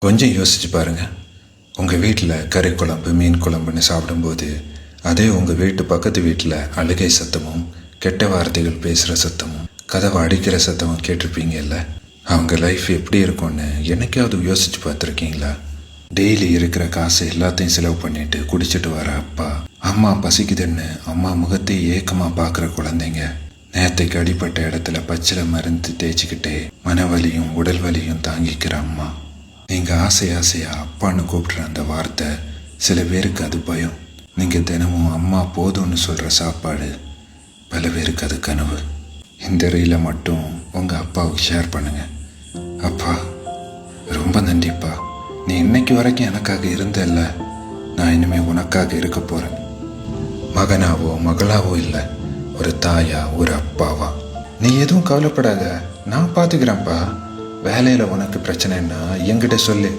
கொஞ்சம் யோசிச்சு பாருங்க. உங்கள் வீட்டில் கறி குழம்பு மீன் குழம்புன்னு சாப்பிடும்போது அதே உங்கள் வீட்டு பக்கத்து வீட்டில் அழுகை சத்தமும் கெட்ட வார்த்தைகள் பேசுகிற சத்தமும் கதவை அடிக்கிற சத்தமும் கேட்டிருப்பீங்கல்ல. அவங்க லைஃப் எப்படி இருக்கும்னு என்னைக்காவது யோசிச்சு பார்த்துருக்கீங்களா? டெய்லி இருக்கிற காசு எல்லாத்தையும் செலவு பண்ணிட்டு குடிச்சிட்டு வர அப்பா, அம்மா பசிக்குதுன்னு அம்மா முகத்தை ஏக்கமாக பார்க்குற குழந்தைங்க, நேத்தைக்கு அடிப்பட்ட இடத்துல பச்சிலை மருந்து தேய்ச்சிக்கிட்டே மனவலியும் உடல் வலியும் தாங்கிக்கிற அம்மா. நீங்கள் ஆசையா அப்பான்னு கூப்பிட்ற அந்த வார்த்தை சில பேருக்கு அது பயம். நீங்கள் தினமும் அம்மா போதும்னு சொல்கிற சாப்பாடு பல பேருக்கு அது கனவு. இந்த ரீலை மட்டும் உங்கள் அப்பாவுக்கு ஷேர் பண்ணுங்கள். அப்பா, ரொம்ப நன்றிப்பா. நீ இன்னைக்கு வரைக்கும் எனக்காக இருந்தல்ல, நான் இனிமேல் உனக்காக இருக்க போகிறேன். மகனாவோ மகளாவோ இல்லை, ஒரு தாயா ஒரு அப்பாவா. நீ எதுவும் கவலைப்படாத, நான் பார்த்துக்கிறேன்ப்பா. வேலையில் உனக்கு பிரச்சனைன்னா என்கிட்ட சொல்லு,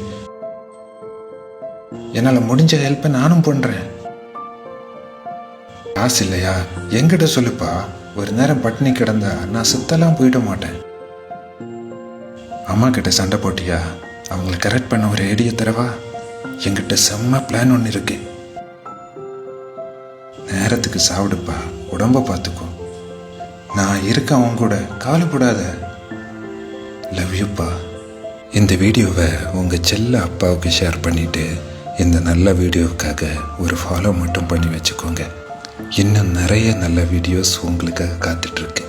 என்னால் முடிஞ்ச ஹெல்ப்பை நானும் பண்ணுறேன். காசு இல்லையா என்கிட்ட சொல்லுப்பா. ஒரு நேரம் பட்டினி கிடந்தா நான் சுத்தலாம் போயிட மாட்டேன். அம்மா கிட்ட சண்டை போட்டியா, அவங்கள கரெக்ட் பண்ண ஒரு ஐடியா தரவா? என்கிட்ட செம்ம பிளான் ஒன்று இருக்கு. நேரத்துக்கு சாப்பிடுப்பா, உடம்ப பார்த்துக்கோ. நான் இருக்கேன் உன் கூட, கவலைப்படாத. லவ் யூப்பா. இந்த வீடியோவை உங்கள் செல்ல அப்பாவுக்கு ஷேர் பண்ணிவிட்டு இந்த நல்ல வீடியோவுக்காக ஒரு ஃபாலோ மட்டும் பண்ணி வச்சுக்கோங்க. இன்னும் நிறைய நல்ல வீடியோஸ் உங்களுக்காக காத்துட்ருக்கு.